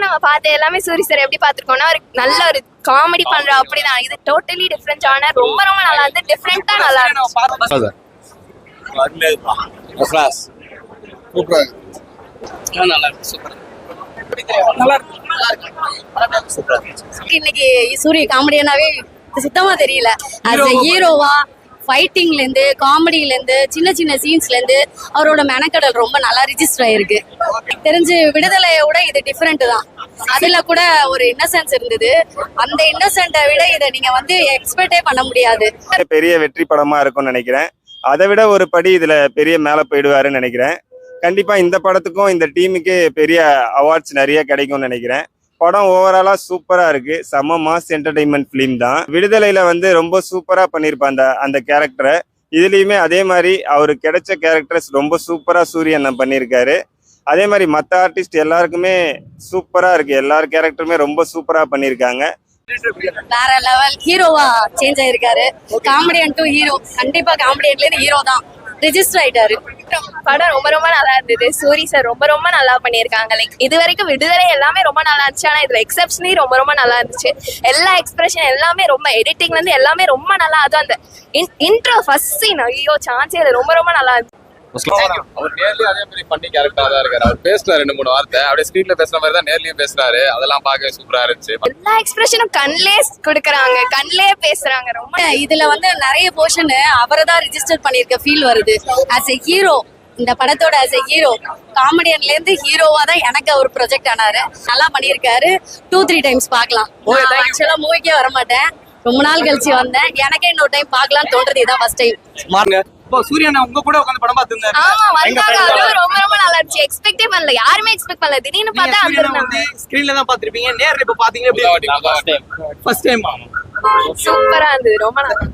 நம்ம பார்த்த எல்லாமே சூரி சார் எப்படி பார்த்துருக்கோம்னா ஒரு நல்ல ஒரு காமெடி பண்ற அப்படிதான். இது டோட்டலி டிஃப்ரெண்ட் ஜானர். ரொம்ப ரொம்ப நல்லா இருந்து டிஃப்ரெண்டா நல்லா இருந்துச்சு. இன்னைக்கு சூரிய காமெடியனாவே சுத்தமா தெரியல. as a ஹீரோவா ஃபைட்டிங்ல இருந்து காமெடியில இருந்து சின்ன சின்ன சீன்ஸ்ல இருந்து அவரோட மெனக்கடல் ரொம்ப நல்லா ரிஜிஸ்டர் ஆயிருக்கு. தெரிஞ்சு விடுதலையோட இது டிஃபரெண்ட் தான். அதுல கூட ஒரு இன்னசென்ஸ் இருந்தது. அந்த இன்னசென்ட்டை விட இதை நீங்க எக்ஸ்பெக்டே பண்ண முடியாது. பெரிய வெற்றி படமா இருக்கும்னு நினைக்கிறேன். அதை விட ஒரு படி இதுல பெரிய மேல போயிடுவாருன்னு நினைக்கிறேன். கண்டிப்பா இந்த படத்துக்கும் இந்த டீமுக்கு பெரிய அவார்ட்ஸ் நிறைய கிடைக்கும்னு நினைக்கிறேன். படம் ஓவராலா சூப்பரா இருக்கு. செம்ம மாஸ் என்டர்டைன்மெண்ட் பிலிம் தான். விடுதலையில ரொம்ப சூப்பரா பண்ணிருப்பான் அந்த கேரக்டரை. இதுலயுமே அதே மாதிரி அவருக்கு கிடைச்ச கேரக்டர்ஸ் ரொம்ப சூப்பரா சூரியன் பண்ணியிருக்காரு. அதே மாதிரி மற்ற ஆர்டிஸ்ட் எல்லாருக்குமே சூப்பரா இருக்கு. எல்லார் கேரக்டருமே ரொம்ப சூப்பரா பண்ணியிருக்காங்க. வேற லெவல் ஹீரோவா சேஞ்ச் ஆயிருக்காரு. Comedian to hero. கண்டிப்பா காமெடியன்ல இருந்து ஹீரோ தான் ரெஜிஸ்டர் ஆயிட்டாரு. படம் ரொம்ப ரொம்ப நல்லா இருந்தது. சூரி சார் ரொம்ப ரொம்ப நல்லா பண்ணியிருக்காங்க. லைக் இது வரைக்கும் விடுதலை எல்லாமே ரொம்ப நல்லா இருந்துச்சு. ஆனா இதுல எக்ஸப்ஷனலி ரொம்ப ரொம்ப நல்லா இருந்துச்சு. எல்லா எக்ஸ்பிரஷன் எல்லாமே ரொம்ப எடிட்டிங்ல இருந்து எல்லாமே ரொம்ப நல்லா. அதுவும் அந்த இன்ட்ரோ ஃபர்ஸ்ட் சீன் ஐயோ சான்ஸே இல்லை. ரொம்ப ரொம்ப நல்லா இருந்துச்சு. அவர் நேர்லயே அதே மாதிரி பண்ணி கேரக்டரா தான் இருக்காரு. அவர் பேசுறாரு 2-3 வார்த்தை அப்படியே ஸ்கிரீன்ல பேசுற மாதிரி தான் நேர்லயும் பேசுறாரு. அதெல்லாம் பார்க்க சூப்பரா இருந்துச்சு. எல்லா எக்ஸ்பிரஷனும் கண்ணிலே கொடுக்குறாங்க, கண்ணிலே பேசுறாங்க. ரொம்ப இதுல நிறைய போர்ஷன் அவரை தான் ரிஜிஸ்டர் பண்ணிருக்க ஃபீல் வருது. ஆஸ் எ ஹீரோ இந்த படத்தோட ஆஸ் எ ஹீரோ காமெடியன்ல இருந்து ஹீரோவா தான் எனக்கு அவர் ப்ரொஜெக்ட் ஆனாரு. நல்லா பண்ணியிருக்காரு. 2-3 டைம்ஸ் பார்க்கலாம். ஆக்சுவலா மூவிக்கே வர மாட்டேன். ரொம்ப நாள் கழிச்சு வந்தேன். எனக்கே இன்னொரு டைம் பார்க்கலாம்னு தோன்றது இதான் ஃபர்ஸ்ட் டைம். சூரியன் உங்க கூட உட்கார்ந்து படம் பார்த்திருந்தாரு. ஆமா வந்தாங்க. அது ரொம்ப ரொம்ப நல்லா இருந்துச்சு. எக்ஸ்பெக்டே பண்ணல. யாருமே எக்ஸ்பெக்ட் பண்ணல. திடீர்னு பார்த்தா அங்க இருந்தாங்க. ஸ்கிரீன்ல தான் பாத்திருப்பீங்க. நேர்ல இப்ப பாத்தீங்க எப்படி? ஃபர்ஸ்ட் டைம் சூப்பரா இருந்தது. ரொம்ப நல்லா